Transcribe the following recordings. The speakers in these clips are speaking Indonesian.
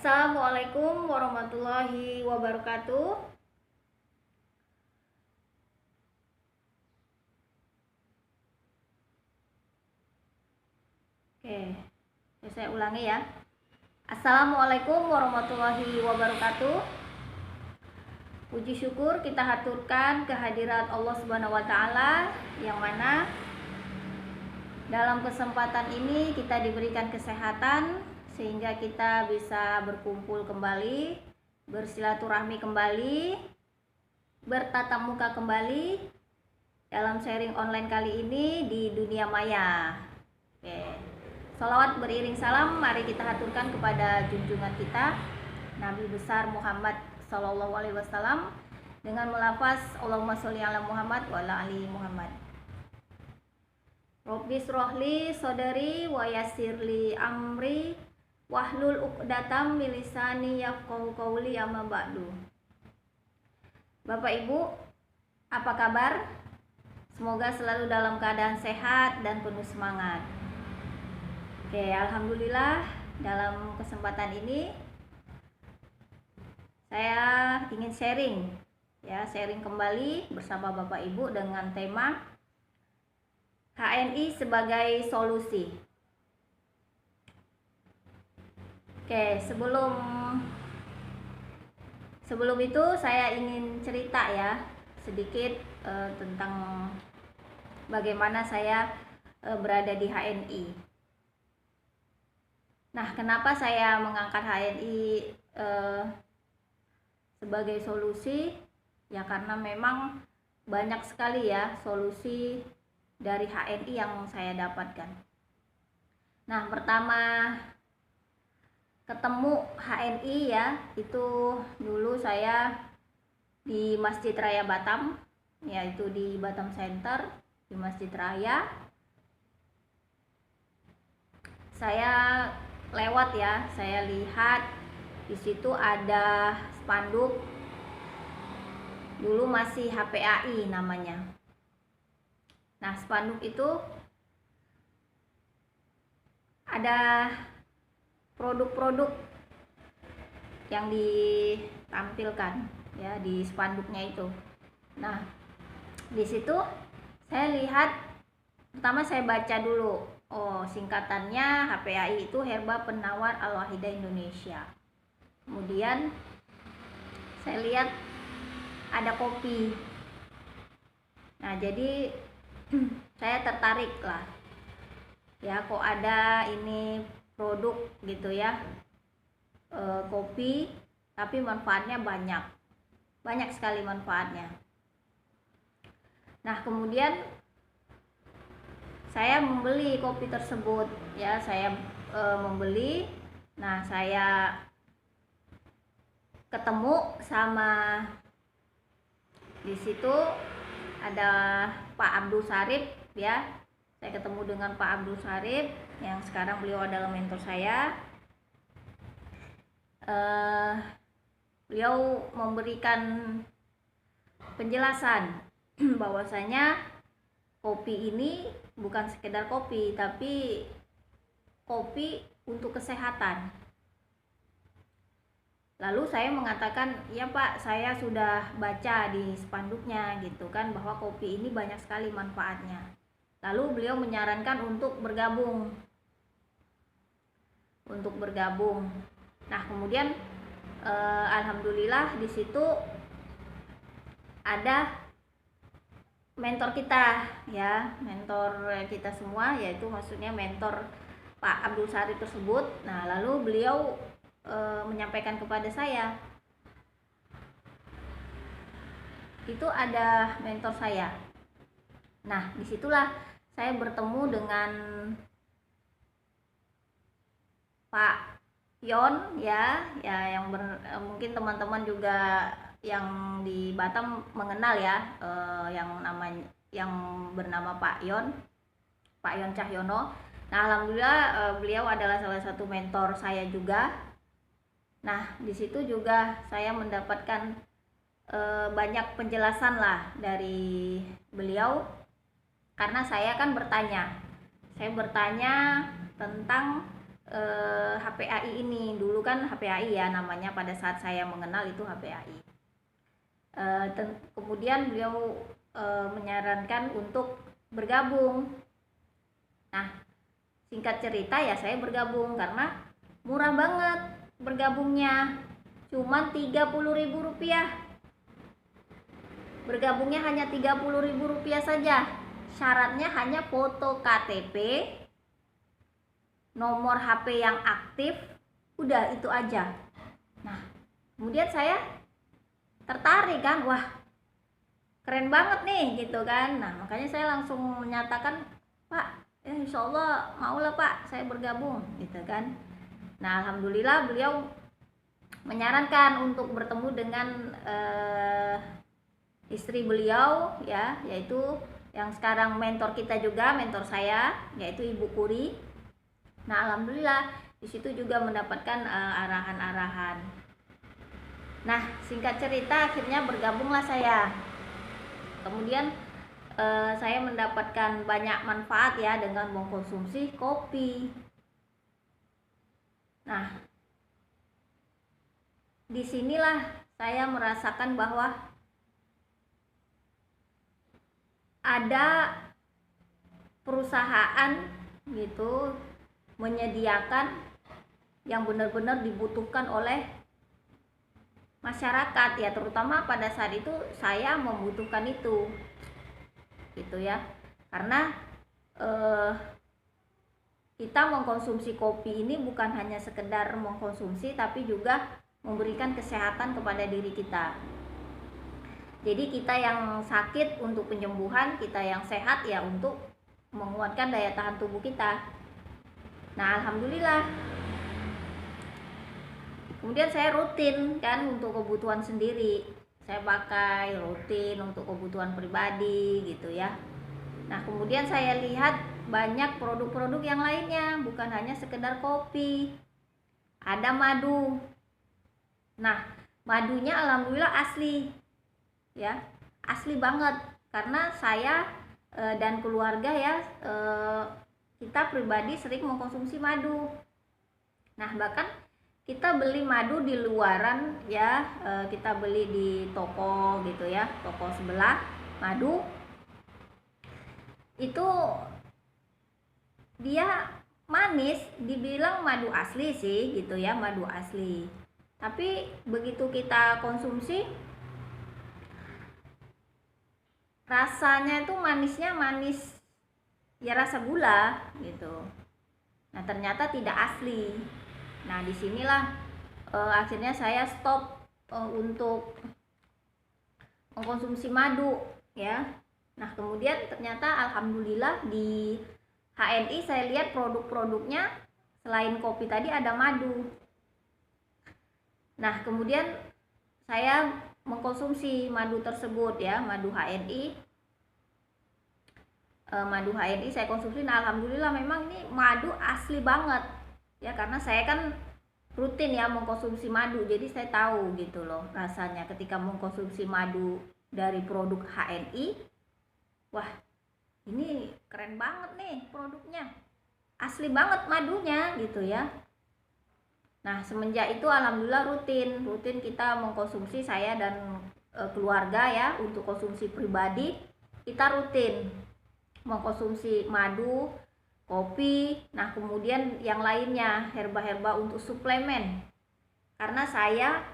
Assalamualaikum warahmatullahi wabarakatuh. Oke, saya ulangi ya. Assalamualaikum warahmatullahi wabarakatuh. Puji syukur kita haturkan kehadirat Allah Subhanahu wa taala, yang mana dalam kesempatan ini kita diberikan kesehatan sehingga kita bisa berkumpul kembali, bersilaturahmi kembali, bertatap muka kembali dalam sharing online kali ini di dunia maya. Oke. Salawat beriring salam mari kita haturkan kepada junjungan kita Nabi besar Muhammad Sallallahu Alaihi Wasallam dengan melafaz Allahumma sholli ala Muhammad wa ala ali Muhammad. Robbi srohli sodari wa yassirli amri wahlul uqdatam min lisani yafqahu qawli amma ba'du. Bapak Ibu, apa kabar? Semoga selalu dalam keadaan sehat dan penuh semangat. Oke, alhamdulillah dalam kesempatan ini saya ingin sharing kembali bersama Bapak Ibu dengan tema HNI sebagai solusi. Oke, sebelum itu saya ingin cerita ya sedikit tentang bagaimana saya berada di HNI. Nah, kenapa saya mengangkat HNI sebagai solusi? Ya karena memang banyak sekali ya solusi dari HNI yang saya dapatkan. Nah, pertama ketemu HNI ya, itu dulu saya di Masjid Raya Batam, yaitu di Batam Center, di Masjid Raya. Saya lewat ya, saya lihat di situ ada spanduk, dulu masih HPAI namanya. Nah, spanduk itu ada produk-produk yang ditampilkan ya di spanduknya itu. Nah, di situ saya lihat, pertama saya baca dulu. Oh, singkatannya HPAI itu Herba Penawar Al-Wahidah Indonesia. Kemudian saya lihat ada kopi. Nah, jadi saya tertarik lah. Ya, kok ada ini produk gitu ya. Kopi, tapi manfaatnya banyak. Banyak sekali manfaatnya. Nah, kemudian saya membeli kopi tersebut ya, saya membeli. Nah, saya ketemu sama, di situ ada Pak Abdul Sarip ya. Saya ketemu dengan Pak Abdul Sarip yang sekarang beliau adalah mentor saya. Beliau memberikan penjelasan bahwasanya kopi ini bukan sekedar kopi, tapi kopi untuk kesehatan. Lalu saya mengatakan, ya Pak, saya sudah baca di spanduknya gitu kan, bahwa kopi ini banyak sekali manfaatnya. Lalu beliau menyarankan untuk bergabung. Nah, kemudian alhamdulillah di situ ada mentor kita ya, mentor kita semua, yaitu maksudnya mentor Pak Abdul Sarip tersebut. Nah, lalu beliau menyampaikan kepada saya, itu ada mentor saya. Nah, disitulah saya bertemu dengan Pak Yon ya yang mungkin teman-teman juga yang di Batam mengenal ya, yang bernama Pak Yon Cahyono. Nah, alhamdulillah beliau adalah salah satu mentor saya juga. Nah, di situ juga saya mendapatkan banyak penjelasan lah dari beliau, karena saya kan bertanya tentang HPAI ini. Dulu kan HPAI ya namanya, pada saat saya mengenal itu HPAI. Kemudian beliau menyarankan untuk bergabung. Nah, singkat cerita ya saya bergabung karena murah banget bergabungnya, cuman Rp30.000. Bergabungnya hanya Rp30.000 saja. Syaratnya hanya foto KTP, nomor HP yang aktif, udah itu aja. Nah, kemudian saya tertarik kan, wah keren banget nih gitu kan. Nah, makanya saya langsung menyatakan, Pak, insya Allah maulah Pak, saya bergabung gitu kan. Nah, alhamdulillah beliau menyarankan untuk bertemu dengan istri beliau ya, yaitu yang sekarang mentor kita juga, mentor saya, yaitu Ibu Kuri. Nah, alhamdulillah di situ juga mendapatkan arahan-arahan. Nah, singkat cerita akhirnya bergabunglah saya. Kemudian saya mendapatkan banyak manfaat ya dengan mengkonsumsi kopi. Nah, disinilah saya merasakan bahwa ada perusahaan gitu menyediakan yang benar-benar dibutuhkan oleh masyarakat ya, terutama pada saat itu saya membutuhkan itu gitu ya, karena kita mengkonsumsi kopi ini bukan hanya sekedar mengkonsumsi, tapi juga memberikan kesehatan kepada diri kita. Jadi kita yang sakit untuk penyembuhan, kita yang sehat ya untuk menguatkan daya tahan tubuh kita. Nah, alhamdulillah. Kemudian saya rutin kan untuk kebutuhan sendiri. Saya pakai rutin untuk kebutuhan pribadi gitu ya. Nah, kemudian saya lihat banyak produk-produk yang lainnya, bukan hanya sekedar kopi. Ada madu. Nah, madunya alhamdulillah asli. Ya, asli banget karena saya dan keluarga ya kita pribadi sering mengkonsumsi madu. Nah, bahkan kita beli madu di luaran ya, kita beli di toko gitu ya, toko sebelah madu itu dia manis, dibilang madu asli sih gitu ya, madu asli. Tapi begitu kita konsumsi, rasanya itu manisnya manis ya rasa gula gitu. Nah, ternyata tidak asli. Nah, disinilah akhirnya saya stop untuk mengkonsumsi madu ya. Nah, kemudian ternyata alhamdulillah di HNI saya lihat produk-produknya selain kopi tadi ada madu. Nah, kemudian saya mengkonsumsi madu tersebut ya, madu HNI. Madu HNI saya konsumsi. Nah, alhamdulillah memang ini madu asli banget ya, karena saya kan rutin ya mengkonsumsi madu, jadi saya tahu gitu loh rasanya ketika mengkonsumsi madu dari produk HNI. Wah, ini keren banget nih produknya, asli banget madunya gitu ya. Nah, semenjak itu alhamdulillah rutin kita mengkonsumsi, saya dan keluarga ya, untuk konsumsi pribadi kita rutin mengkonsumsi madu, kopi. Nah, kemudian yang lainnya herba-herba untuk suplemen, karena saya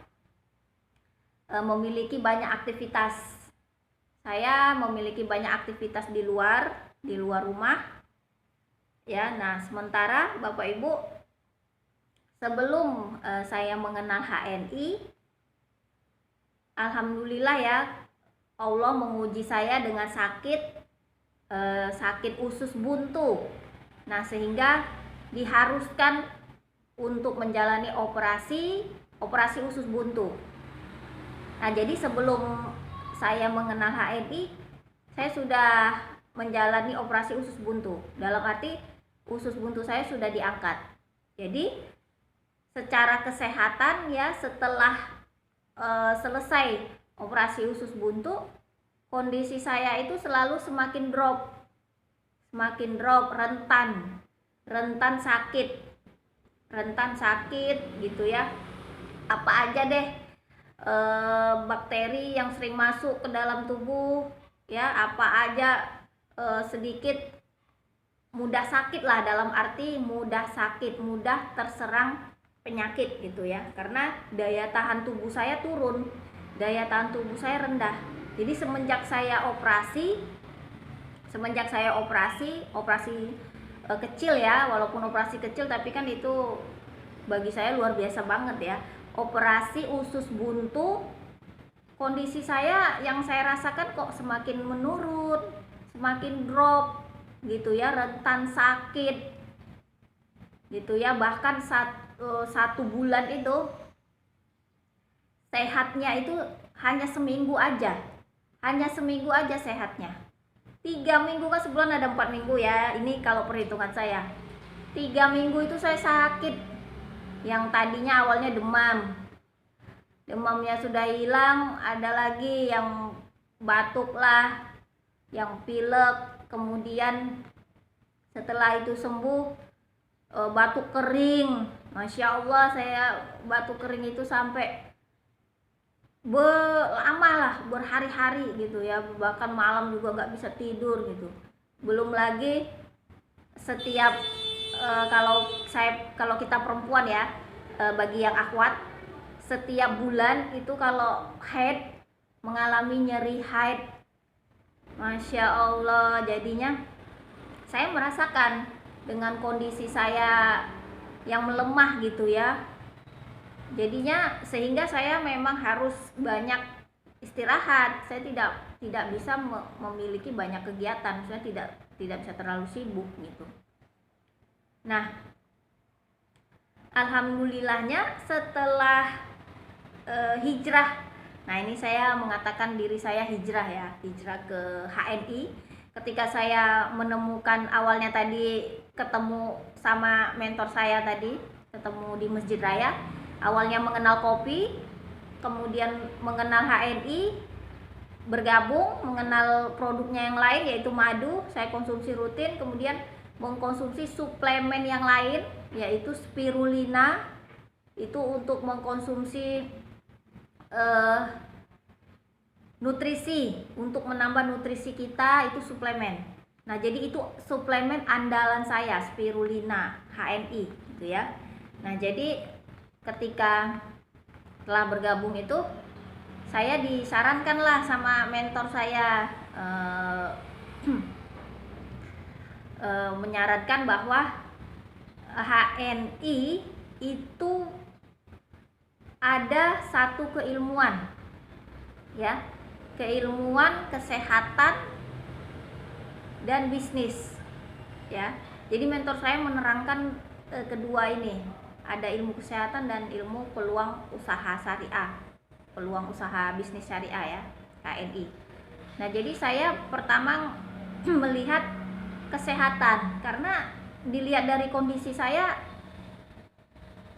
memiliki banyak aktivitas. Saya memiliki banyak aktivitas di luar rumah ya. Nah, sementara Bapak Ibu, sebelum saya mengenal HNI, alhamdulillah ya, Allah menguji saya dengan sakit usus buntu. Nah, sehingga diharuskan untuk menjalani operasi usus buntu. Nah, jadi sebelum saya mengenal HNI, saya sudah menjalani operasi usus buntu. Dalam arti usus buntu saya sudah diangkat. Jadi secara kesehatan ya, setelah selesai operasi usus buntu, kondisi saya itu selalu semakin drop, rentan sakit rentan sakit gitu ya. Apa aja deh bakteri yang sering masuk ke dalam tubuh ya, apa aja sedikit mudah sakit lah, dalam arti mudah sakit, mudah terserang penyakit gitu ya, karena daya tahan tubuh saya turun, daya tahan tubuh saya rendah. Jadi semenjak saya operasi kecil ya, walaupun operasi kecil tapi kan itu bagi saya luar biasa banget ya. Operasi usus buntu, kondisi saya yang saya rasakan kok semakin menurun, semakin drop gitu ya, rentan sakit gitu ya. Bahkan satu bulan itu sehatnya itu hanya seminggu aja sehatnya. 3 minggu kan sebulan ada 4 minggu ya, ini kalau perhitungan saya 3 minggu itu saya sakit. Yang tadinya awalnya demamnya sudah hilang, ada lagi yang batuk lah, yang pilek, kemudian setelah itu sembuh batuk kering. Masya Allah, saya batuk kering itu sampai lama lah, berhari-hari gitu ya, bahkan malam juga nggak bisa tidur gitu. Belum lagi setiap kalau kita perempuan ya, bagi yang akhwat, setiap bulan itu kalau haid, mengalami nyeri haid, Masya Allah, jadinya saya merasakan dengan kondisi saya yang melemah gitu ya. Jadinya sehingga saya memang harus banyak istirahat. Saya tidak bisa memiliki banyak kegiatan, saya tidak bisa terlalu sibuk gitu. Nah, alhamdulillahnya setelah hijrah, nah ini saya mengatakan diri saya hijrah ya, hijrah ke HNI. Ketika saya menemukan, awalnya tadi ketemu sama mentor saya tadi, ketemu di Masjid Raya, awalnya mengenal kopi, kemudian mengenal HNI, bergabung, mengenal produknya yang lain yaitu madu, saya konsumsi rutin, kemudian mengkonsumsi suplemen yang lain yaitu spirulina, itu untuk mengkonsumsi nutrisi, untuk menambah nutrisi kita, itu suplemen. Nah, jadi itu suplemen andalan saya, spirulina HNI gitu ya. Nah, jadi ketika telah bergabung itu, saya disarankan lah sama mentor saya, menyarankan bahwa HNI itu ada satu keilmuan ya, keilmuan kesehatan dan bisnis ya. Jadi mentor saya menerangkan kedua ini, ada ilmu kesehatan dan ilmu peluang usaha syariah, peluang usaha bisnis syariah ya, KNI. Nah, jadi saya pertama melihat kesehatan, karena dilihat dari kondisi saya,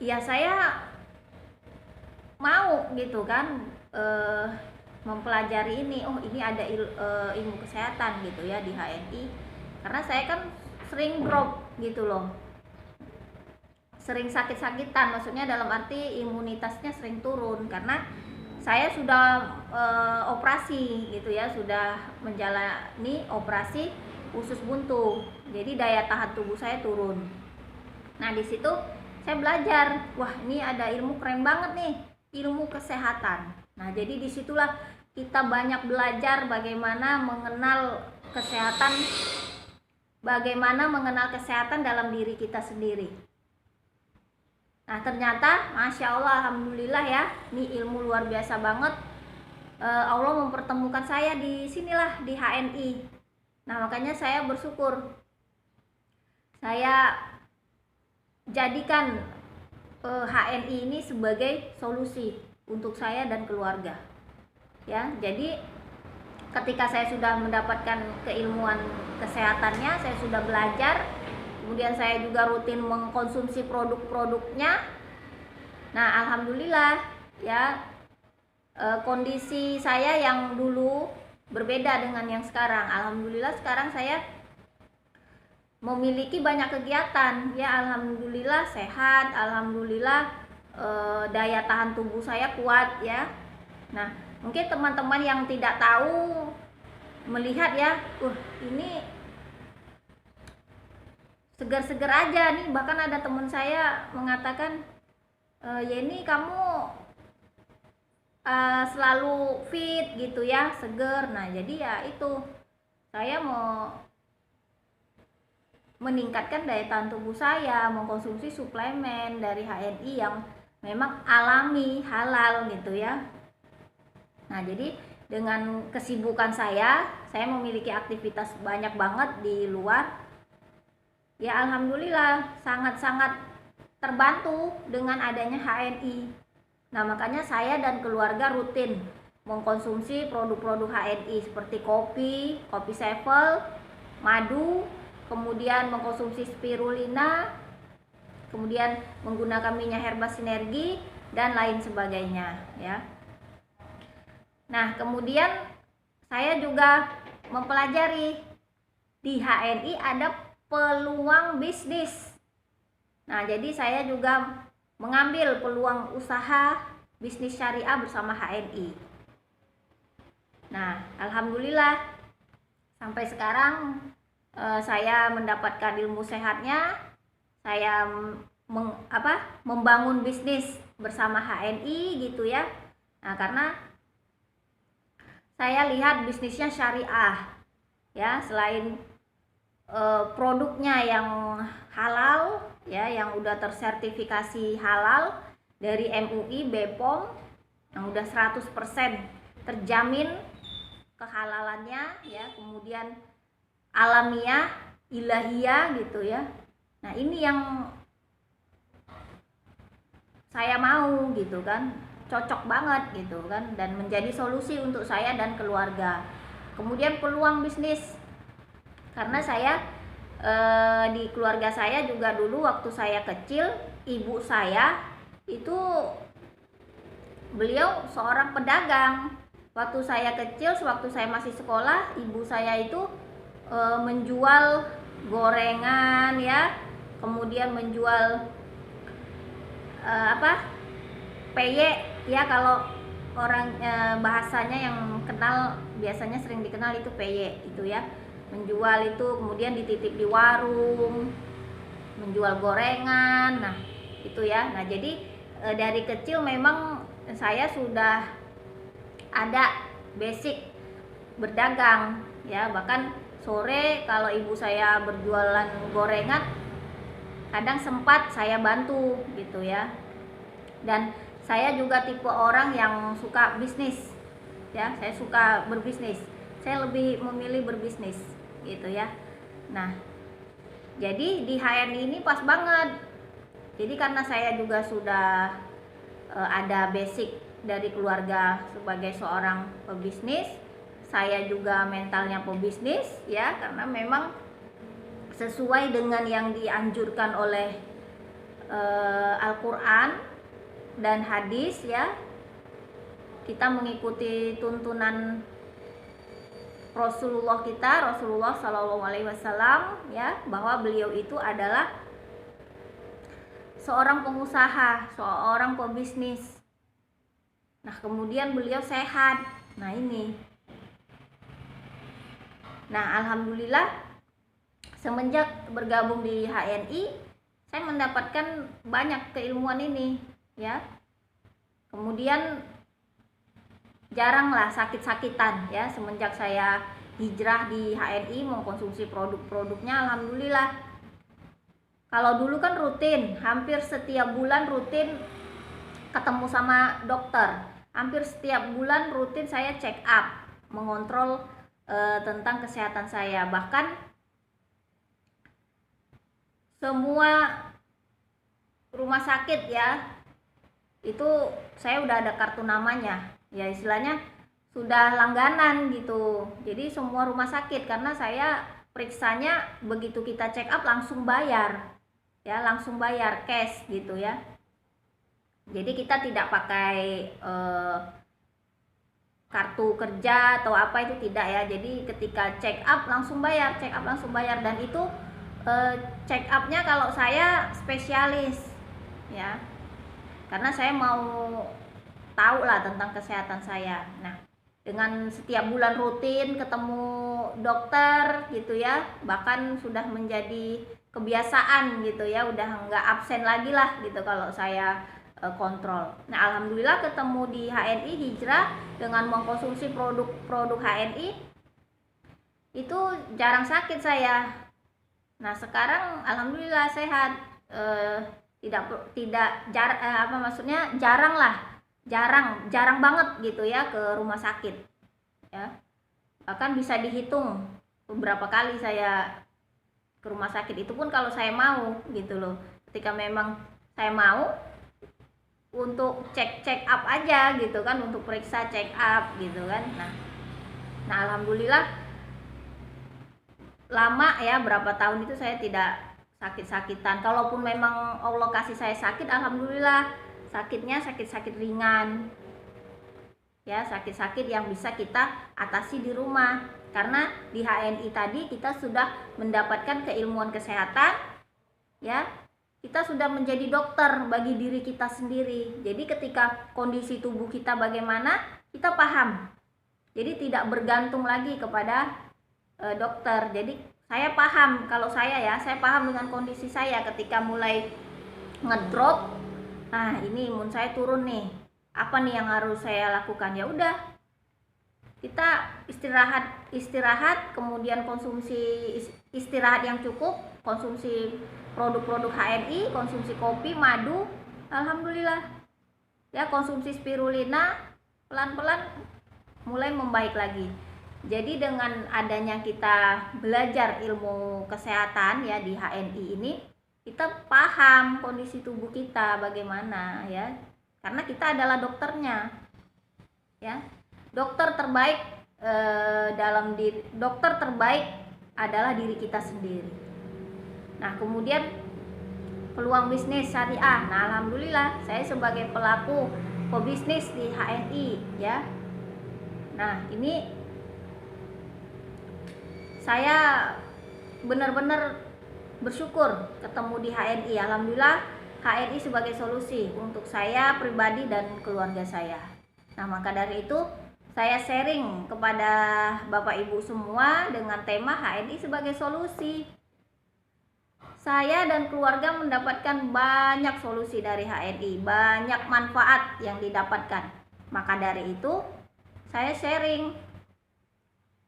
ya saya mau gitu kan mempelajari ini. Oh, ini ada ilmu kesehatan gitu ya di HNI, karena saya kan sering drop gitu loh, sering sakit-sakitan, maksudnya dalam arti imunitasnya sering turun, karena saya sudah operasi gitu ya, sudah menjalani operasi usus buntu, jadi daya tahan tubuh saya turun. Nah, di situ saya belajar, wah ini ada ilmu keren banget nih, ilmu kesehatan. Nah, jadi disitulah kita banyak belajar bagaimana mengenal kesehatan, bagaimana mengenal kesehatan dalam diri kita sendiri. Nah, ternyata Masya Allah, alhamdulillah ya, ini ilmu luar biasa banget. Allah mempertemukan saya di sinilah, di HNI. Nah, makanya saya bersyukur, saya jadikan HNI ini sebagai solusi untuk saya dan keluarga ya. Jadi ketika saya sudah mendapatkan keilmuan kesehatannya, saya sudah belajar, kemudian saya juga rutin mengkonsumsi produk-produknya. Nah, alhamdulillah ya, kondisi saya yang dulu berbeda dengan yang sekarang. Alhamdulillah sekarang saya memiliki banyak kegiatan ya. Alhamdulillah sehat, alhamdulillah daya tahan tubuh saya kuat ya. Nah, mungkin teman-teman yang tidak tahu melihat ya, ini segar-segar aja nih. Bahkan ada teman saya mengatakan, Yeni kamu selalu fit gitu ya, seger. Nah jadi ya itu, saya mau meningkatkan daya tahan tubuh saya, mengkonsumsi suplemen dari HNI yang memang alami, halal gitu ya. Nah jadi dengan kesibukan saya memiliki aktivitas banyak banget di luar ya. Alhamdulillah sangat-sangat terbantu dengan adanya HNI. Nah makanya saya dan keluarga rutin mengkonsumsi produk-produk HNI seperti kopi sevel, madu, kemudian mengkonsumsi spirulina, kemudian menggunakan minyak herba sinergi dan lain sebagainya ya. Nah kemudian saya juga mempelajari di HNI ada peluang bisnis. Nah jadi saya juga mengambil peluang usaha bisnis syariah bersama HNI. Nah alhamdulillah sampai sekarang saya mendapatkan ilmu sehatnya. Saya membangun bisnis bersama HNI gitu ya. Nah karena saya lihat bisnisnya syariah ya, selain produknya yang halal ya, yang udah tersertifikasi halal dari MUI, BPOM, yang udah 100% terjamin kehalalannya ya, kemudian alamiah, ilahiyah gitu ya. Nah ini yang saya mau gitu kan, cocok banget gitu kan, dan menjadi solusi untuk saya dan keluarga. Kemudian peluang bisnis, karena saya di keluarga saya juga dulu waktu saya kecil, ibu saya itu beliau seorang pedagang. Waktu saya kecil, sewaktu saya masih sekolah, ibu saya itu menjual gorengan ya, kemudian menjual peye ya, kalau orang bahasanya yang kenal biasanya sering dikenal itu peye itu ya, menjual itu, kemudian dititip di warung, menjual gorengan. Nah itu ya. Nah jadi dari kecil memang saya sudah ada basic berdagang ya. Bahkan sore kalau ibu saya berjualan gorengan, kadang sempat saya bantu gitu ya. Dan saya juga tipe orang yang suka bisnis ya, saya suka berbisnis, saya lebih memilih berbisnis gitu ya. Nah jadi di HNI ini pas banget. Jadi karena saya juga sudah ada basic dari keluarga sebagai seorang pebisnis, saya juga mentalnya pebisnis ya, karena memang sesuai dengan yang dianjurkan oleh Al-Quran dan hadis ya. Kita mengikuti tuntunan Rasulullah Shallallahu Alaihi Wasallam ya, bahwa beliau itu adalah seorang pengusaha, seorang pebisnis. Nah kemudian beliau sehat. Nah ini, nah alhamdulillah semenjak bergabung di HNI, saya mendapatkan banyak keilmuan ini ya. Kemudian jaranglah sakit-sakitan ya, semenjak saya hijrah di HNI mengkonsumsi produk-produknya. Alhamdulillah. Kalau dulu kan rutin, hampir setiap bulan rutin ketemu sama dokter, hampir setiap bulan rutin saya check up, mengontrol tentang kesehatan saya. Bahkan semua rumah sakit ya, itu saya udah ada kartu namanya ya, istilahnya sudah langganan gitu. Jadi semua rumah sakit, karena saya periksanya begitu kita check up langsung bayar ya, langsung bayar cash gitu ya. Jadi kita tidak pakai kartu kerja atau apa, itu tidak ya. Jadi ketika check up langsung bayar, check up langsung bayar. Dan itu check upnya kalau saya spesialis ya, karena saya mau tahu lah tentang kesehatan saya. Nah, dengan setiap bulan rutin ketemu dokter gitu ya, bahkan sudah menjadi kebiasaan gitu ya, udah nggak absen lagi lah gitu kalau saya kontrol. Nah, alhamdulillah ketemu di HNI Hijrah dengan mengkonsumsi produk-produk HNI itu jarang sakit saya. Nah, sekarang alhamdulillah sehat. Maksudnya jarang banget gitu ya ke rumah sakit ya, bahkan bisa dihitung beberapa kali saya ke rumah sakit, itu pun kalau saya mau gitu loh, ketika memang saya mau untuk cek up aja gitu kan, untuk periksa check up gitu kan. Nah alhamdulillah lama ya, berapa tahun itu saya tidak sakit-sakitan. Kalaupun memang Allah kasih saya sakit, alhamdulillah sakitnya sakit-sakit ringan ya, sakit-sakit yang bisa kita atasi di rumah. Karena di HNI tadi kita sudah mendapatkan keilmuan kesehatan ya, kita sudah menjadi dokter bagi diri kita sendiri. Jadi ketika kondisi tubuh kita bagaimana, kita paham, jadi tidak bergantung lagi kepada dokter. Jadi saya paham, kalau saya paham dengan kondisi saya ketika mulai ngedrop. Nah, ini imun saya turun nih. Apa nih yang harus saya lakukan? Ya udah, kita istirahat, kemudian konsumsi istirahat yang cukup, konsumsi produk-produk HNI, konsumsi kopi, madu, alhamdulillah. Ya, konsumsi spirulina, pelan-pelan mulai membaik lagi. Jadi dengan adanya kita belajar ilmu kesehatan ya di HNI ini, kita paham kondisi tubuh kita bagaimana ya, karena kita adalah dokternya ya. Dokter terbaik dokter terbaik adalah diri kita sendiri. Nah, kemudian peluang bisnis syariah. Nah, alhamdulillah saya sebagai pelaku pebisnis di HNI ya. Nah, ini saya benar-benar bersyukur ketemu di HNI. Alhamdulillah HNI sebagai solusi untuk saya pribadi dan keluarga saya. Nah, maka dari itu saya sharing kepada Bapak Ibu semua dengan tema HNI sebagai solusi. Saya dan keluarga mendapatkan banyak solusi dari HNI, banyak manfaat yang didapatkan. Maka dari itu saya sharing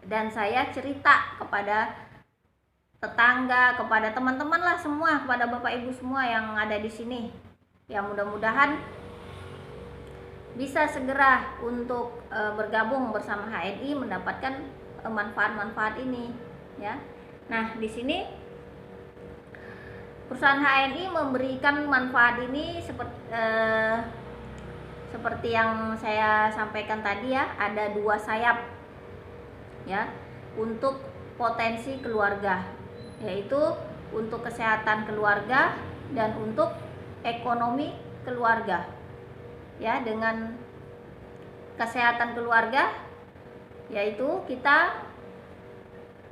dan saya cerita kepada tetangga, kepada teman-teman lah semua, kepada Bapak Ibu semua yang ada di sini. Ya, mudah-mudahan bisa segera untuk bergabung bersama HNI, mendapatkan manfaat-manfaat ini ya. Nah, di sini perusahaan HNI memberikan manfaat ini seperti yang saya sampaikan tadi ya, ada 2 sayap ya untuk potensi keluarga, yaitu untuk kesehatan keluarga dan untuk ekonomi keluarga ya. Dengan kesehatan keluarga yaitu kita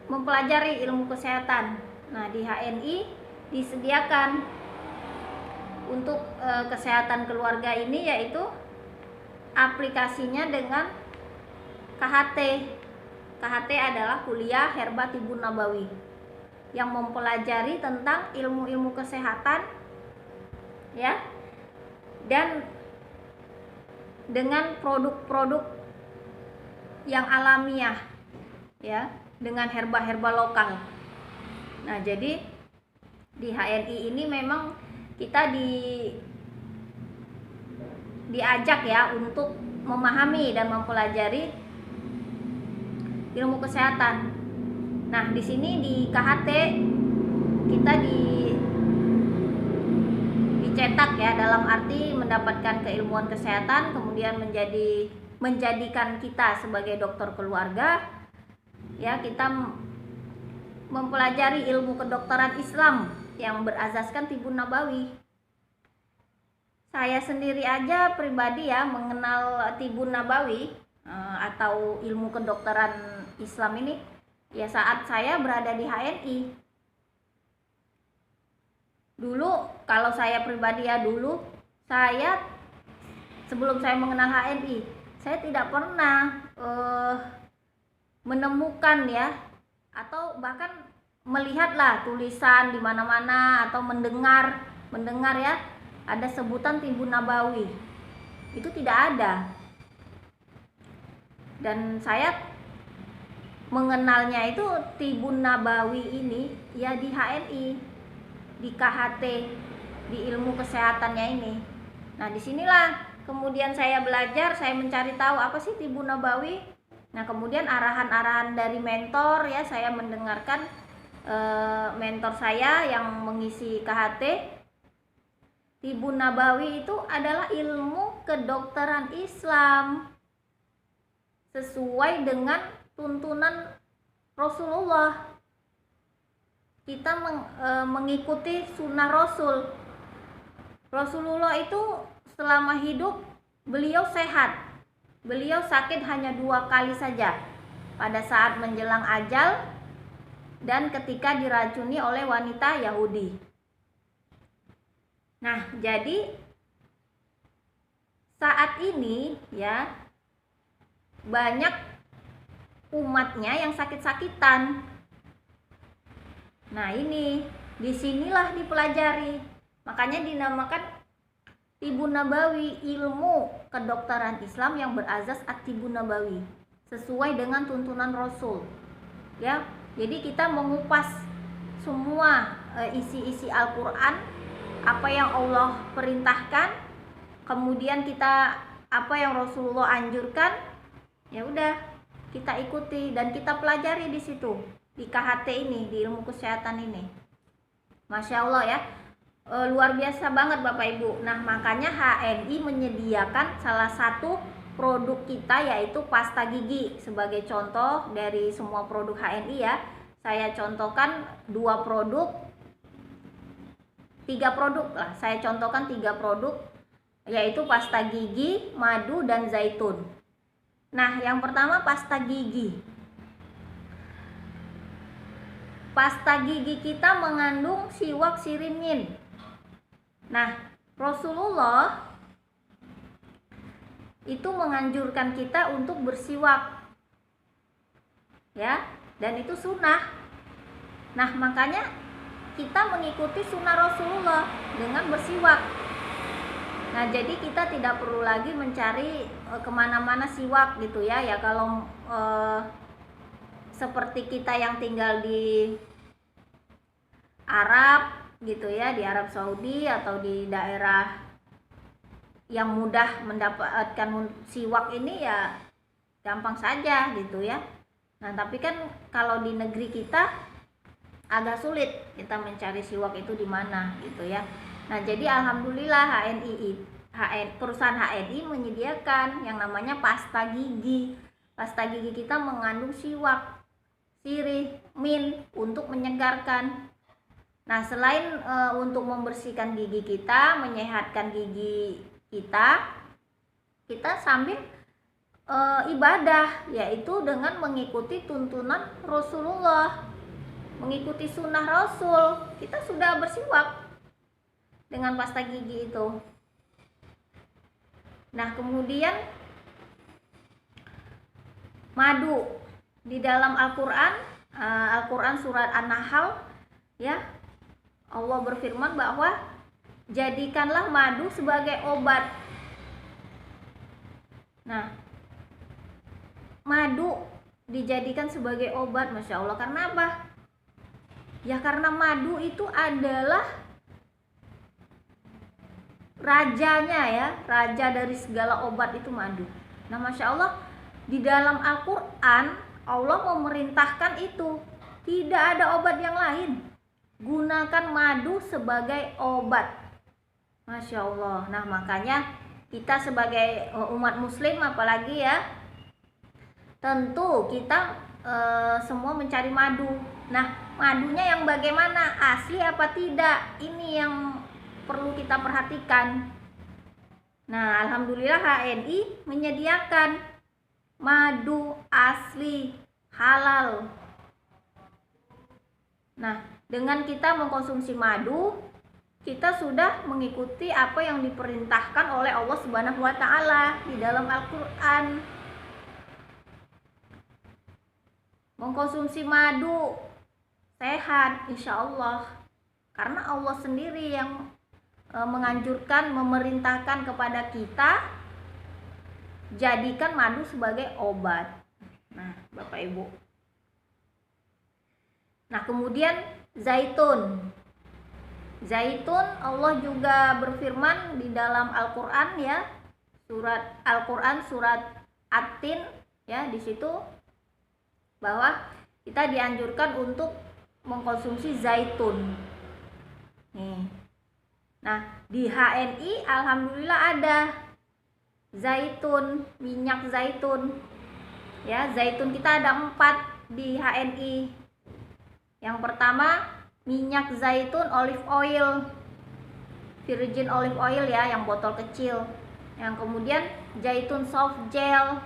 mempelajari ilmu kesehatan. Nah, di HNI disediakan untuk kesehatan keluarga ini, yaitu aplikasinya dengan KHT. KHT adalah kuliah Herba Tibun Nabawi yang mempelajari tentang ilmu-ilmu kesehatan ya, dan dengan produk-produk yang alamiah ya, dengan herba-herba lokal. Nah, jadi di HNI ini memang kita diajak ya untuk memahami dan mempelajari ilmu kesehatan. Nah, di sini di KHT kita dicetak ya, dalam arti mendapatkan keilmuan kesehatan, kemudian menjadikan kita sebagai dokter keluarga ya. Kita mempelajari ilmu kedokteran Islam yang berasaskan Tibun Nabawi. Saya sendiri aja pribadi ya mengenal Tibun Nabawi atau ilmu kedokteran Islam ini ya saat saya berada di HNI Dulu kalau saya pribadi ya, dulu saya sebelum saya mengenal HNI, saya tidak pernah menemukan ya, atau bahkan melihatlah tulisan di mana-mana atau mendengar ya ada sebutan Tibun Nabawi. Itu tidak ada. Dan saya mengenalnya itu Tibun Nabawi ini ya di HNI, di KHT, di ilmu kesehatannya ini. Nah, disinilah kemudian saya belajar, saya mencari tahu apa sih Tibun Nabawi. Nah, kemudian arahan-arahan dari mentor ya, saya mendengarkan mentor saya yang mengisi KHT. Tibun Nabawi itu adalah ilmu kedokteran Islam sesuai dengan tuntunan Rasulullah. Kita mengikuti sunnah Rasul. Rasulullah itu selama hidup beliau sehat. Beliau sakit hanya 2 kali saja, pada saat menjelang ajal dan ketika diracuni oleh wanita Yahudi. Nah, jadi saat ini ya banyak umatnya yang sakit-sakitan. Nah, ini disinilah dipelajari. Makanya dinamakan Tibun Nabawi, ilmu kedokteran Islam yang berazas at-Tibun Nabawi, sesuai dengan tuntunan Rasul. Ya, jadi kita mengupas semua isi-isi Al-Qur'an, apa yang Allah perintahkan, kemudian kita apa yang Rasulullah anjurkan, ya udah kita ikuti dan kita pelajari di situ, di KHT ini, di ilmu kesehatan ini. Masya Allah ya, luar biasa banget Bapak Ibu. Nah, makanya HNI menyediakan salah satu produk kita, yaitu pasta gigi. Sebagai contoh dari semua produk HNI ya, saya contohkan 2 produk, 3 produk lah. Saya contohkan 3 produk, yaitu pasta gigi, madu, dan zaitun. Nah, yang pertama pasta gigi. Pasta gigi kita mengandung siwak sirinin. Nah, Rasulullah itu menganjurkan kita untuk bersiwak, ya, dan itu sunnah. Nah, makanya kita mengikuti sunnah Rasulullah dengan bersiwak. Nah, jadi kita tidak perlu lagi mencari kemana-mana siwak gitu ya. Ya kalau seperti kita yang tinggal di Arab gitu ya, di Arab Saudi atau di daerah yang mudah mendapatkan siwak ini ya gampang saja gitu ya. Nah, tapi kan kalau di negeri kita agak sulit kita mencari siwak itu di mana gitu ya. Nah, jadi alhamdulillah perusahaan HNI menyediakan yang namanya pasta gigi. Pasta gigi kita mengandung siwak, sirih, mint untuk menyegarkan. Nah, selain untuk membersihkan gigi kita, menyehatkan gigi kita sambil ibadah, yaitu dengan mengikuti tuntunan Rasulullah, mengikuti sunnah Rasul. Kita sudah bersiwak dengan pasta gigi itu. Nah, kemudian madu di dalam Al-Qur'an surat An-Nahl ya, Allah berfirman bahwa jadikanlah madu sebagai obat. Nah, madu dijadikan sebagai obat, Masya Allah. Karena apa? Ya karena madu itu adalah rajanya ya, raja dari segala obat itu madu. Nah, Masya Allah, di dalam Al-Qur'an Allah memerintahkan itu. Tidak ada obat yang lain. Gunakan madu sebagai obat. Masya Allah. Nah, makanya kita sebagai umat muslim apalagi ya, tentu kita semua mencari madu. Nah, madunya yang bagaimana? Asli apa tidak? Ini yang perlu kita perhatikan. Nah, alhamdulillah HNI menyediakan madu asli halal. Nah, dengan kita mengkonsumsi madu, kita sudah mengikuti apa yang diperintahkan oleh Allah Subhanahu wa taala di dalam Al-Qur'an. Mengkonsumsi madu sehat insya Allah, karena Allah sendiri yang menganjurkan, memerintahkan kepada kita jadikan madu sebagai obat. Nah, Bapak Ibu. Nah, kemudian zaitun. Zaitun Allah juga berfirman di dalam Al-Qur'an ya. Surat Al-Qur'an surat At-Tin ya, di situ bahwa kita dianjurkan untuk mengkonsumsi zaitun. Nih. Nah, di HNI alhamdulillah ada zaitun, minyak zaitun. Ya, zaitun kita ada 4 di HNI. Yang pertama, minyak zaitun olive oil, virgin olive oil ya, yang botol kecil. Yang kemudian zaitun soft gel,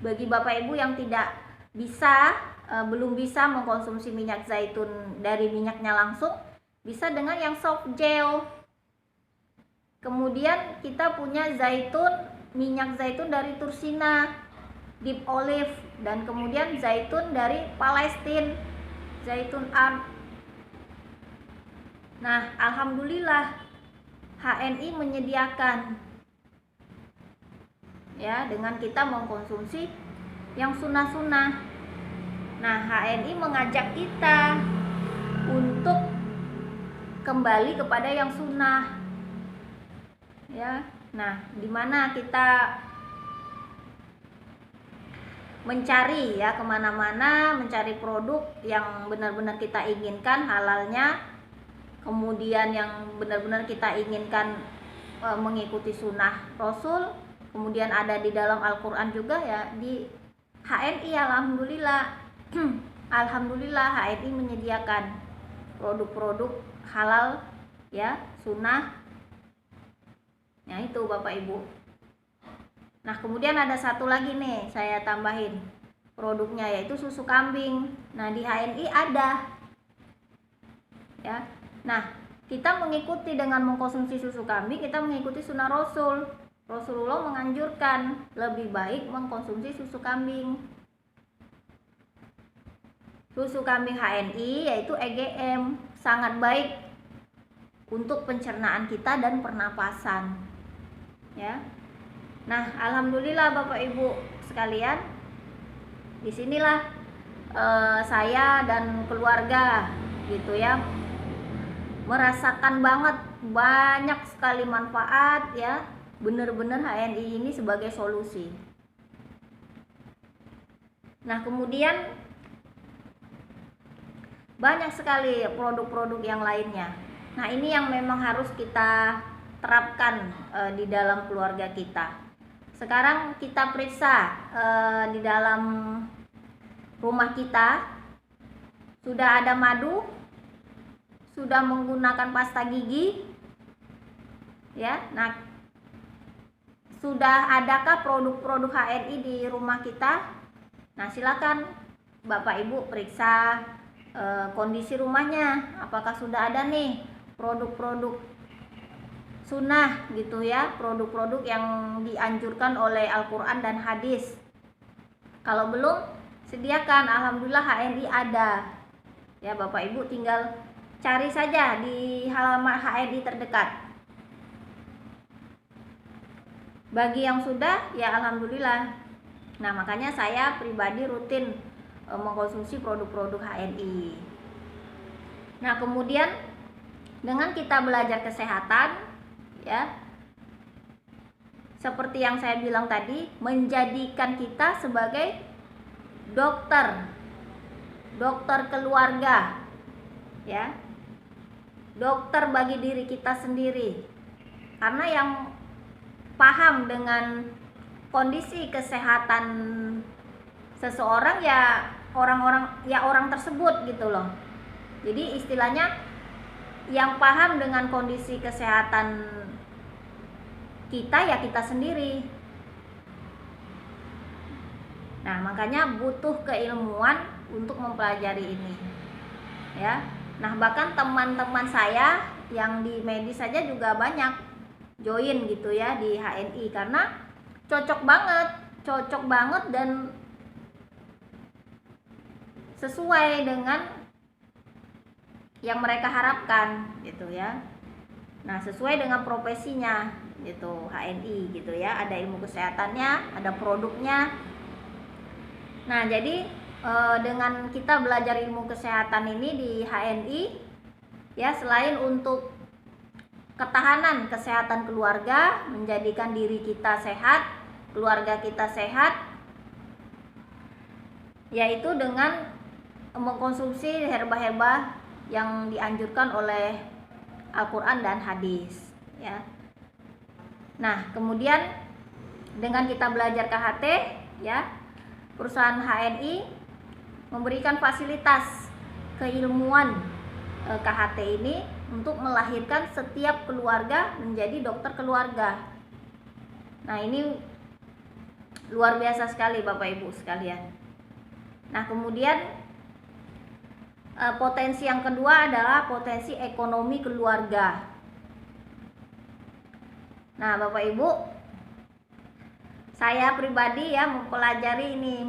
bagi Bapak Ibu yang tidak bisa, belum bisa mengkonsumsi minyak zaitun dari minyaknya langsung, bisa dengan yang soft gel. Kemudian kita punya minyak zaitun dari Tursina, deep olive, dan kemudian zaitun dari Palestina, zaitun art. Nah, alhamdulillah HNI menyediakan ya, dengan kita mengkonsumsi yang sunnah-sunnah. Nah, HNI mengajak kita untuk kembali kepada yang sunnah ya. Nah, dimana kita mencari ya, kemana-mana mencari produk yang benar-benar kita inginkan, halalnya, kemudian yang benar-benar kita inginkan mengikuti sunnah Rasul, kemudian ada di dalam Al-Quran juga ya. Di HNI alhamdulillah alhamdulillah HNI menyediakan produk-produk halal ya, sunnah. Nah, itu Bapak Ibu. Nah, kemudian ada satu lagi nih saya tambahin produknya, yaitu susu kambing. Nah, di HNI ada ya. Nah, kita mengikuti dengan mengkonsumsi susu kambing, kita mengikuti sunnah Rasul. Rasulullah menganjurkan lebih baik mengkonsumsi susu kambing. Susu kambing HNI yaitu EGM, sangat baik untuk pencernaan kita dan pernapasan ya. Nah, alhamdulillah Bapak Ibu sekalian, disinilah saya dan keluarga gitu ya, merasakan banget banyak sekali manfaat ya. Benar-benar HNI ini sebagai solusi. Nah, kemudian banyak sekali produk-produk yang lainnya. Nah, ini yang memang harus kita terapkan di dalam keluarga kita. Sekarang kita periksa di dalam rumah kita, sudah ada madu, sudah menggunakan pasta gigi ya. Nah, sudah adakah produk-produk HNI di rumah kita? Nah, silakan Bapak Ibu periksa kondisi rumahnya, apakah sudah ada nih produk-produk sunnah gitu ya, produk-produk yang dianjurkan oleh Al-Quran dan hadis. Kalau belum, sediakan, alhamdulillah HNI ada ya. Bapak Ibu tinggal cari saja di halaman HNI terdekat. Bagi yang sudah ya alhamdulillah. Nah, makanya saya pribadi rutin mengkonsumsi produk-produk HNI. Nah, kemudian dengan kita belajar kesehatan ya, seperti yang saya bilang tadi, menjadikan kita sebagai dokter keluarga ya, dokter bagi diri kita sendiri. Karena yang paham dengan kondisi kesehatan seseorang ya orang tersebut gitu loh. Jadi istilahnya yang paham dengan kondisi kesehatan kita ya kita sendiri. Nah, makanya butuh keilmuan untuk mempelajari ini ya. Nah, bahkan teman-teman saya yang di medis saja juga banyak join gitu ya di HNI, karena cocok banget dan sesuai dengan yang mereka harapkan gitu ya. Nah, sesuai dengan profesinya gitu HNI gitu ya, ada ilmu kesehatannya, ada produknya. Nah, jadi dengan kita belajar ilmu kesehatan ini di HNI ya, selain untuk ketahanan kesehatan keluarga, menjadikan diri kita sehat, keluarga kita sehat, yaitu dengan mengkonsumsi herba-herba yang dianjurkan oleh Al-Quran dan hadis ya. Nah, kemudian dengan kita belajar KHT ya, perusahaan HNI memberikan fasilitas keilmuan KHT ini untuk melahirkan setiap keluarga menjadi dokter keluarga. Nah, ini luar biasa sekali Bapak Ibu sekalian. Nah, kemudian potensi yang kedua adalah potensi ekonomi keluarga. Nah, Bapak Ibu, saya pribadi ya mempelajari ini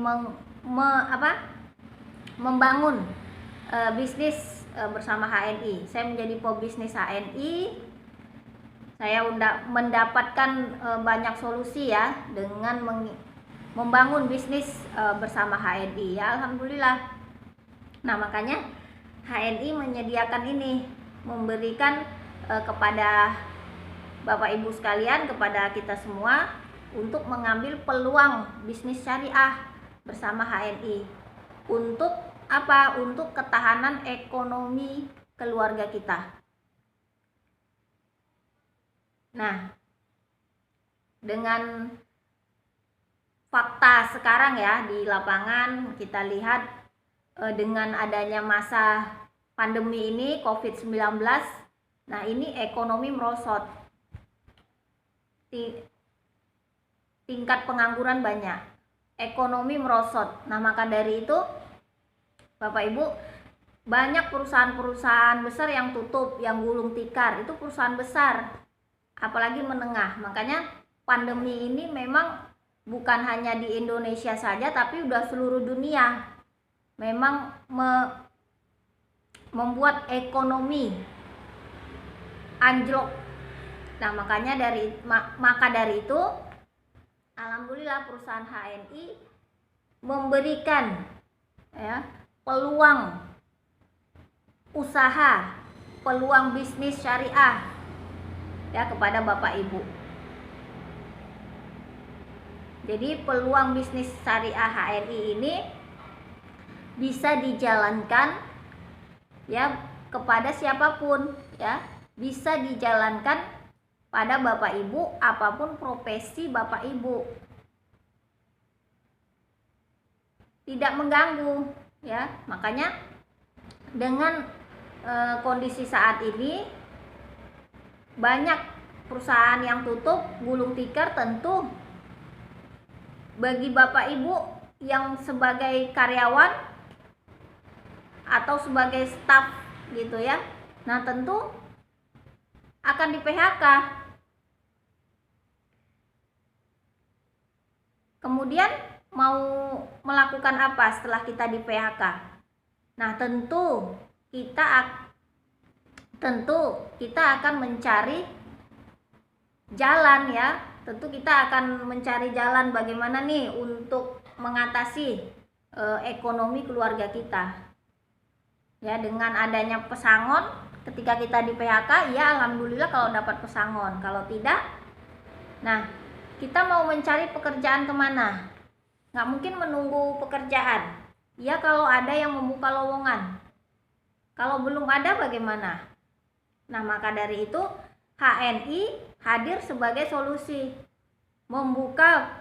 membangun bisnis bersama HNI. Saya menjadi pebisnis HNI. Saya mendapatkan banyak solusi ya dengan membangun bisnis bersama HNI ya, alhamdulillah. Nah, makanya HNI menyediakan ini, memberikan kepada Bapak Ibu sekalian, kepada kita semua untuk mengambil peluang bisnis syariah bersama HNI. Untuk apa? Untuk ketahanan ekonomi keluarga kita. Nah, dengan fakta sekarang ya di lapangan kita lihat dengan adanya masa pandemi ini COVID-19, nah ini ekonomi merosot, tingkat pengangguran banyak, ekonomi merosot. Nah, maka dari itu Bapak Ibu, banyak perusahaan-perusahaan besar yang tutup, yang gulung tikar, itu perusahaan besar, apalagi menengah. Makanya pandemi ini memang bukan hanya di Indonesia saja, tapi udah seluruh dunia memang membuat ekonomi anjlok. Nah, maka dari itu alhamdulillah perusahaan HNI memberikan ya peluang usaha, peluang bisnis syariah ya kepada Bapak Ibu. Jadi peluang bisnis syariah HNI ini bisa dijalankan ya kepada siapapun ya, bisa dijalankan pada Bapak Ibu apapun profesi Bapak Ibu, tidak mengganggu ya. Makanya dengan kondisi saat ini banyak perusahaan yang tutup, gulung tikar, tentu bagi Bapak Ibu yang sebagai karyawan atau sebagai staf gitu ya, nah tentu akan di PHK. Kemudian mau melakukan apa setelah kita di PHK? Nah, tentu kita akan mencari jalan ya. Tentu kita akan mencari jalan bagaimana nih untuk mengatasi ekonomi keluarga kita. Ya, dengan adanya pesangon ketika kita di PHK, ya alhamdulillah kalau dapat pesangon. Kalau tidak, nah kita mau mencari pekerjaan kemana? Nggak mungkin menunggu pekerjaan. Ya kalau ada yang membuka lowongan. Kalau belum ada bagaimana? Nah, maka dari itu HNI hadir sebagai solusi, membuka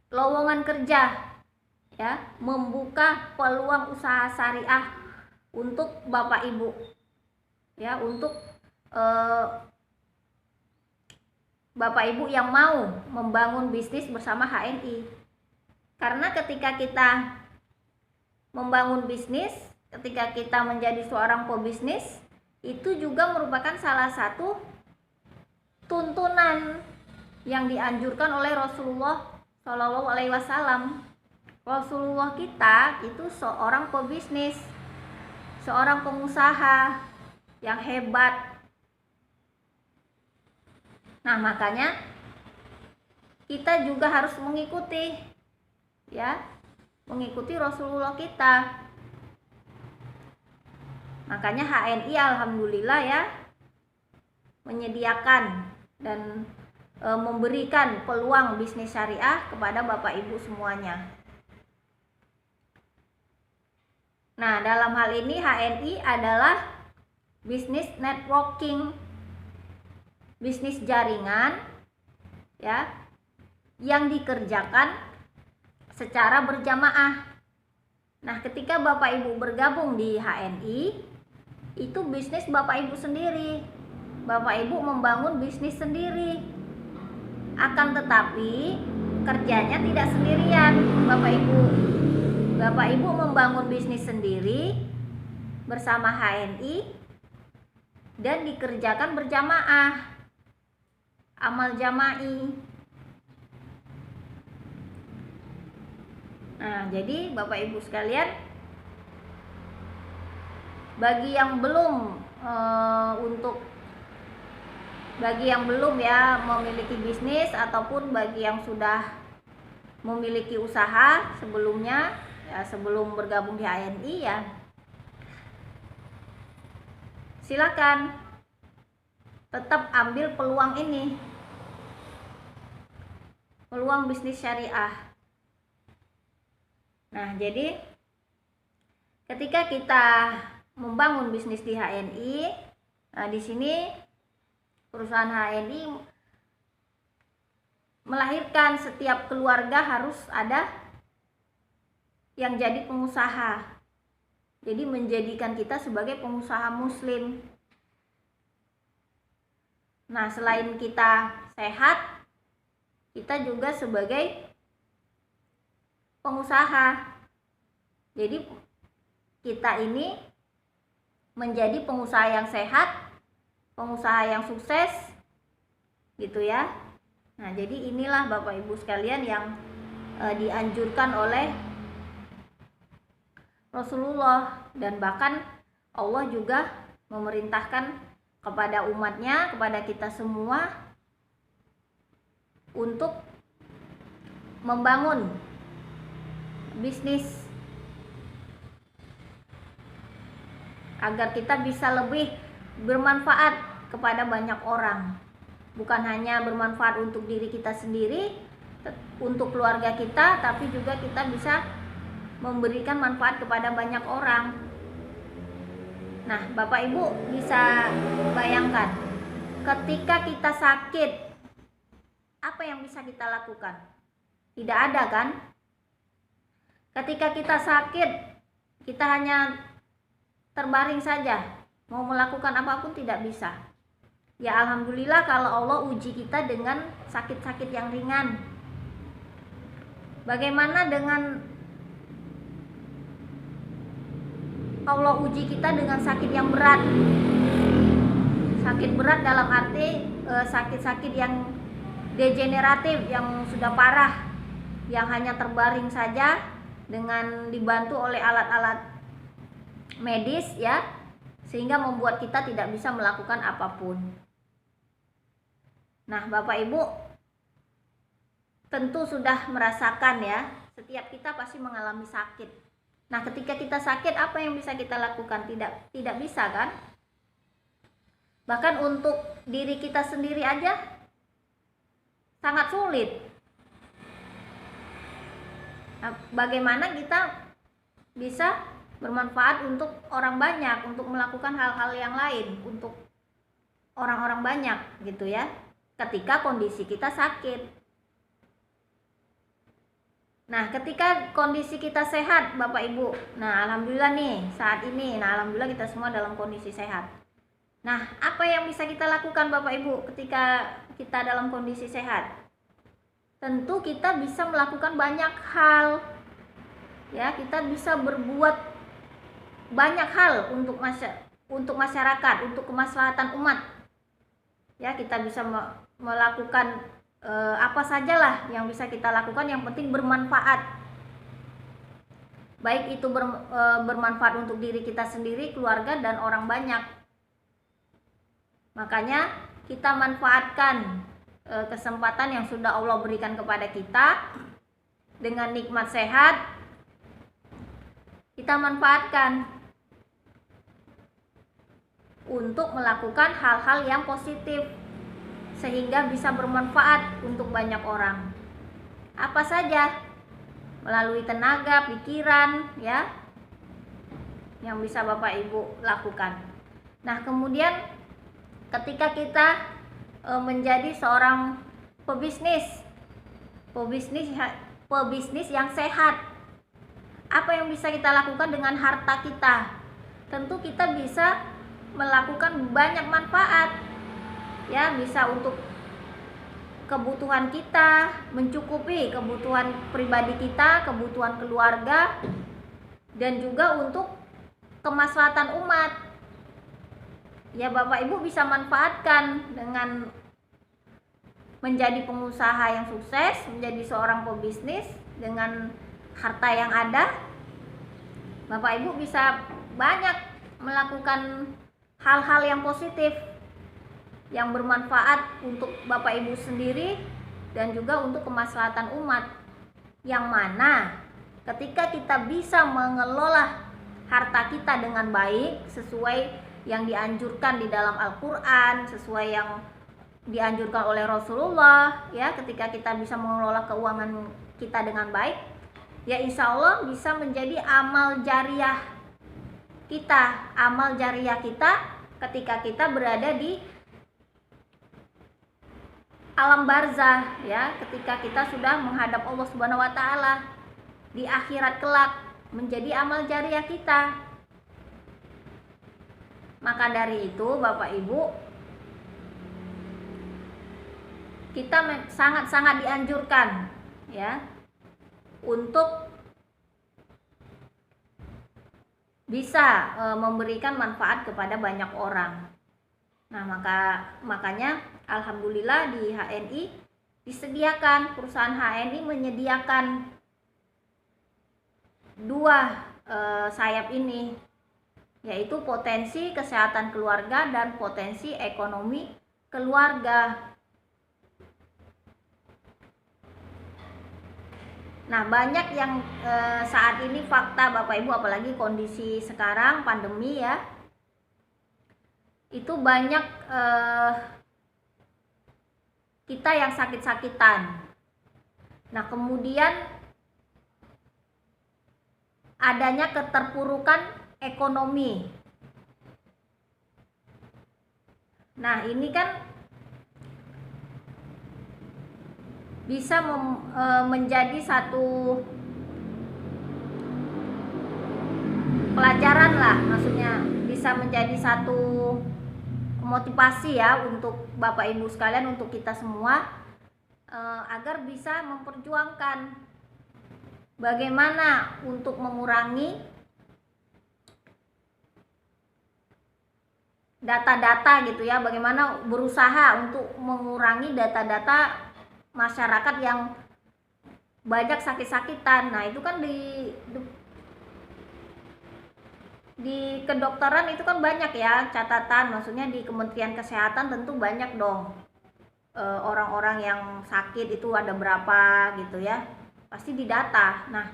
lowongan kerja ya, membuka peluang usaha syariah untuk Bapak Ibu ya, untuk Bapak Ibu yang mau membangun bisnis bersama HNI. Karena ketika kita membangun bisnis, ketika kita menjadi seorang pebisnis, itu juga merupakan salah satu tuntunan yang dianjurkan oleh Rasulullah Shallallahu Alaihi Wasallam. Rasulullah kita itu seorang pebisnis, seorang pengusaha yang hebat. Nah, makanya kita juga harus mengikuti, ya, mengikuti Rasulullah kita. Makanya HNI alhamdulillah ya menyediakan dan memberikan peluang bisnis syariah kepada Bapak Ibu semuanya. Nah, dalam hal ini HNI adalah bisnis networking, bisnis jaringan ya, yang dikerjakan secara berjamaah. Nah, ketika Bapak Ibu bergabung di HNI, itu bisnis Bapak Ibu sendiri. Bapak Ibu membangun bisnis sendiri. Akan tetapi kerjanya tidak sendirian, Bapak Ibu. Bapak Ibu membangun bisnis sendiri bersama HNI dan dikerjakan berjamaah, amal jama'i. Nah, jadi Bapak Ibu sekalian, bagi yang belum ya memiliki bisnis, ataupun bagi yang sudah memiliki usaha sebelumnya ya, sebelum bergabung di HNI ya, silakan tetap ambil peluang ini, peluang bisnis syariah. Nah, jadi ketika kita membangun bisnis di HNI, nah di sini perusahaan HNI melahirkan setiap keluarga harus ada yang jadi pengusaha. Jadi menjadikan kita sebagai pengusaha muslim. Nah, selain kita sehat, kita juga sebagai pengusaha. Jadi kita ini menjadi pengusaha yang sehat, pengusaha yang sukses gitu ya. Nah, jadi inilah Bapak Ibu sekalian yang dianjurkan oleh Rasulullah, dan bahkan Allah juga memerintahkan kepada umatnya, kepada kita semua untuk membangun bisnis agar kita bisa lebih bermanfaat kepada banyak orang. Bukan hanya bermanfaat untuk diri kita sendiri, untuk keluarga kita, tapi juga kita bisa memberikan manfaat kepada banyak orang. Nah, Bapak Ibu bisa bayangkan, ketika kita sakit, apa yang bisa kita lakukan? Tidak ada kan? Ketika kita sakit, kita hanya terbaring saja, mau melakukan apapun tidak bisa. Ya alhamdulillah kalau Allah uji kita dengan sakit-sakit yang ringan. Bagaimana dengan Allah uji kita dengan sakit yang berat? Sakit berat dalam arti sakit-sakit yang degeneratif, yang sudah parah, yang hanya terbaring saja dengan dibantu oleh alat-alat medis ya, sehingga membuat kita tidak bisa melakukan apapun. Nah, Bapak Ibu tentu sudah merasakan ya, setiap kita pasti mengalami sakit. Nah, ketika kita sakit, apa yang bisa kita lakukan? Tidak bisa kan? Bahkan untuk diri kita sendiri aja sangat sulit. Nah, bagaimana kita bisa bermanfaat untuk orang banyak, untuk melakukan hal-hal yang lain untuk orang-orang banyak gitu ya, ketika kondisi kita sakit. Nah, ketika kondisi kita sehat Bapak Ibu, nah alhamdulillah nih saat ini, nah alhamdulillah kita semua dalam kondisi sehat. Nah, apa yang bisa kita lakukan Bapak Ibu ketika kita dalam kondisi sehat? Tentu kita bisa melakukan banyak hal ya, kita bisa berbuat banyak hal untuk untuk masyarakat, untuk kemaslahatan umat. Ya, kita bisa melakukan apa sajalah yang bisa kita lakukan, yang penting bermanfaat. Baik itu bermanfaat untuk diri kita sendiri, keluarga, dan orang banyak. Makanya kita manfaatkan kesempatan yang sudah Allah berikan kepada kita dengan nikmat sehat. Kita manfaatkan untuk melakukan hal-hal yang positif sehingga bisa bermanfaat untuk banyak orang. Apa saja? Melalui tenaga, pikiran, ya, yang bisa Bapak Ibu lakukan. Nah, kemudian ketika kita menjadi seorang pebisnis yang sehat, apa yang bisa kita lakukan dengan harta kita? Tentu kita bisa melakukan banyak manfaat, ya, bisa untuk kebutuhan kita, mencukupi kebutuhan pribadi kita, kebutuhan keluarga, dan juga untuk kemaslahatan umat. Ya, Bapak Ibu bisa manfaatkan dengan menjadi pengusaha yang sukses, menjadi seorang pebisnis dengan harta yang ada. Bapak Ibu bisa banyak melakukan hal-hal yang positif, yang bermanfaat untuk Bapak Ibu sendiri dan juga untuk kemaslahatan umat, yang mana ketika kita bisa mengelola harta kita dengan baik sesuai yang dianjurkan di dalam Al-Quran, sesuai yang dianjurkan oleh Rasulullah, ya, ketika kita bisa mengelola keuangan kita dengan baik, ya insya Allah bisa menjadi amal jariah kita ketika kita berada di alam barzah, ya, ketika kita sudah menghadap Allah Subhanahu wa taala di akhirat kelak, menjadi amal jariah kita. Maka dari itu Bapak Ibu, kita sangat-sangat dianjurkan, ya, untuk bisa memberikan manfaat kepada banyak orang. Nah, makanya alhamdulillah di HNI disediakan, perusahaan HNI menyediakan dua sayap ini, yaitu potensi kesehatan keluarga dan potensi ekonomi keluarga. Nah, banyak yang saat ini fakta Bapak Ibu, apalagi kondisi sekarang pandemi, ya, itu banyak kita yang sakit-sakitan. Nah, kemudian adanya keterpurukan ekonomi. Nah, ini kan bisa menjadi satu pelajaran lah, maksudnya bisa menjadi satu motivasi, ya, untuk Bapak Ibu sekalian, untuk kita semua, agar bisa memperjuangkan bagaimana untuk mengurangi data-data gitu, ya, bagaimana berusaha untuk mengurangi data-data masyarakat yang banyak sakit-sakitan. Nah, itu kan di kedokteran itu kan banyak, ya, catatan, maksudnya di Kementerian Kesehatan tentu banyak dong orang-orang yang sakit itu ada berapa gitu, ya, pasti didata. Nah,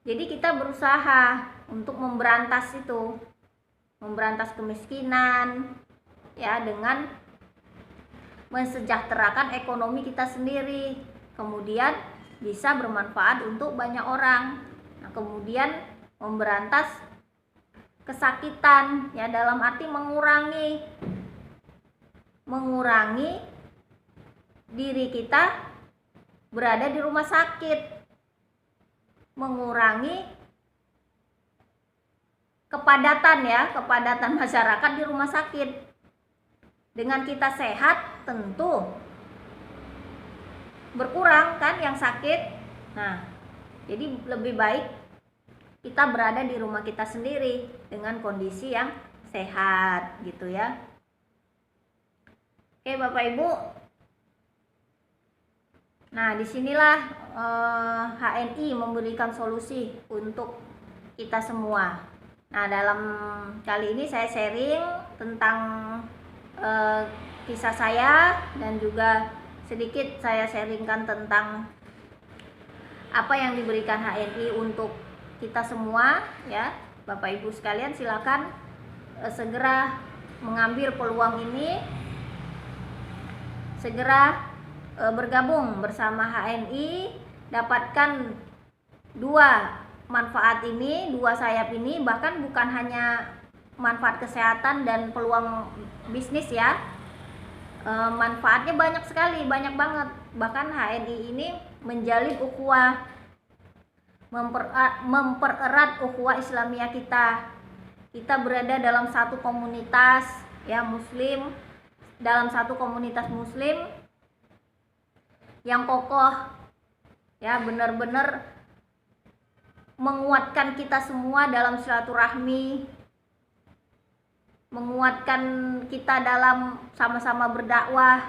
jadi kita berusaha untuk memberantas itu, memberantas kemiskinan, ya, dengan mensejahterakan ekonomi kita sendiri, kemudian bisa bermanfaat untuk banyak orang. Nah, kemudian memberantas kesakitan, ya, dalam arti mengurangi diri kita berada di rumah sakit, mengurangi kepadatan masyarakat di rumah sakit. Dengan kita sehat tentu berkurang kan yang sakit. Nah, jadi lebih baik kita berada di rumah kita sendiri dengan kondisi yang sehat gitu ya. Oke Bapak Ibu. Nah, disinilah HNI memberikan solusi untuk kita semua. Nah, dalam kali ini saya sharing tentang kisah saya, dan juga sedikit saya sharingkan tentang apa yang diberikan HNI untuk kita semua ya. Bapak Ibu sekalian, silakan segera mengambil peluang ini, segera bergabung bersama HNI, dapatkan dua manfaat ini, dua sayap ini. Bahkan bukan hanya manfaat kesehatan dan peluang bisnis ya, manfaatnya banyak sekali, banyak banget. Bahkan HNI ini menjalin ukhuwah, mempererat ukhuwah Islamiyah kita. Kita berada dalam satu komunitas ya muslim, dalam satu komunitas muslim yang kokoh ya, benar-benar menguatkan kita semua dalam silaturahmi, menguatkan kita dalam sama-sama berdakwah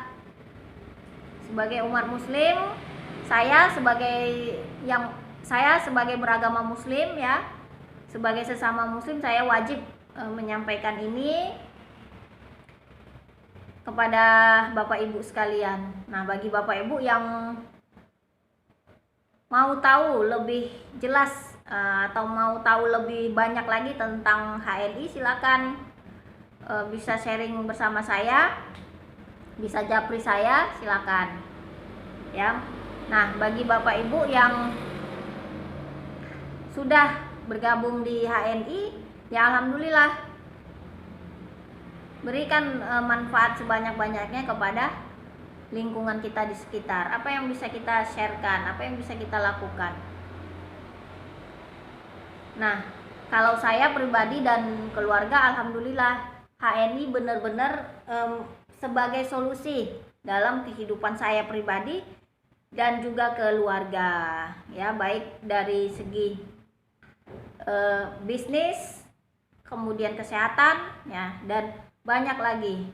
sebagai umat muslim. Saya sebagai beragama muslim ya, sebagai sesama muslim, saya wajib menyampaikan ini kepada Bapak Ibu sekalian. Nah, bagi Bapak Ibu yang mau tahu lebih jelas atau mau tahu lebih banyak lagi tentang HNI, silakan bisa sharing bersama saya, bisa japri saya, silakan ya. Nah, bagi Bapak Ibu yang sudah bergabung di HNI, ya alhamdulillah, berikan manfaat sebanyak-banyaknya kepada lingkungan kita di sekitar. Apa yang bisa kita sharekan, apa yang bisa kita lakukan. Nah, kalau saya pribadi dan keluarga, alhamdulillah HNI benar-benar sebagai solusi dalam kehidupan saya pribadi dan juga keluarga ya, baik dari segi bisnis, kemudian kesehatan ya, dan banyak lagi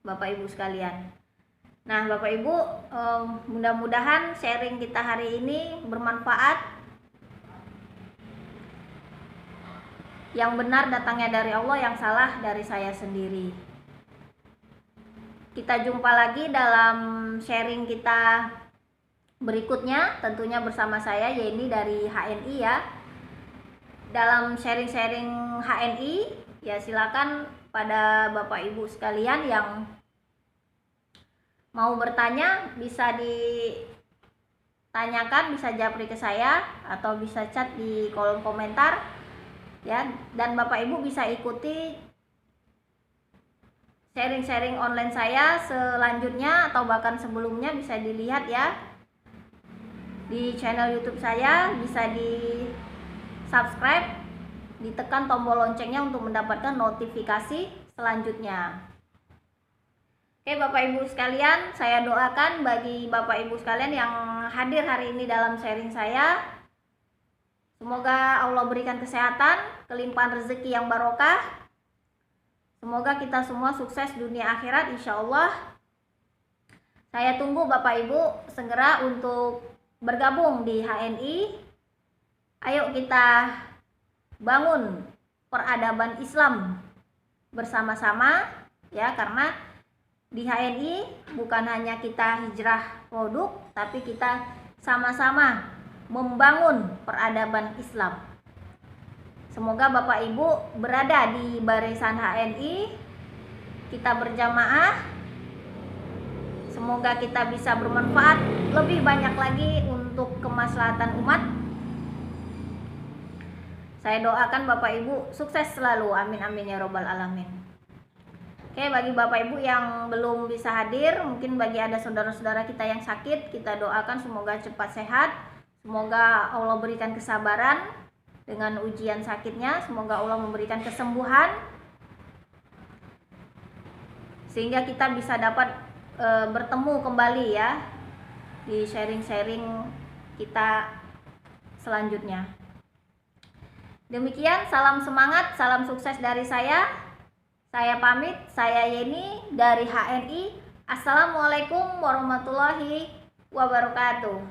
Bapak Ibu sekalian. Nah, Bapak Ibu, mudah-mudahan sharing kita hari ini bermanfaat. Yang benar datangnya dari Allah, yang salah dari saya sendiri. Kita jumpa lagi dalam sharing kita berikutnya, tentunya bersama saya Yeni dari HNI ya. Dalam sharing-sharing HNI ya, silakan pada Bapak Ibu sekalian yang mau bertanya bisa ditanyakan, bisa japri ke saya atau bisa chat di kolom komentar ya. Dan Bapak Ibu bisa ikuti sharing-sharing online saya selanjutnya atau bahkan sebelumnya, bisa dilihat ya di channel YouTube saya, bisa di subscribe, ditekan tombol loncengnya untuk mendapatkan notifikasi selanjutnya. Oke Bapak Ibu sekalian, saya doakan bagi Bapak Ibu sekalian yang hadir hari ini dalam sharing saya, semoga Allah berikan kesehatan, kelimpahan rezeki yang barokah. Semoga kita semua sukses dunia akhirat insya Allah. Saya tunggu Bapak Ibu segera untuk bergabung di HNI. Ayo kita bangun peradaban Islam bersama-sama ya, karena di HNI bukan hanya kita hijrah produk, tapi kita sama-sama membangun peradaban Islam. Semoga Bapak Ibu berada di barisan HNI, kita berjamaah. Semoga kita bisa bermanfaat lebih banyak lagi untuk kemaslahatan umat. Saya doakan Bapak Ibu sukses selalu, amin amin ya robbal alamin. Oke, bagi Bapak Ibu yang belum bisa hadir, mungkin bagi ada saudara-saudara kita yang sakit, kita doakan semoga cepat sehat. Semoga Allah berikan kesabaran dengan ujian sakitnya, semoga Allah memberikan kesembuhan sehingga kita bisa dapat bertemu kembali ya di sharing-sharing kita selanjutnya. Demikian, salam semangat, salam sukses dari saya. Saya pamit, saya Yeni dari HNI. Assalamualaikum warahmatullahi wabarakatuh.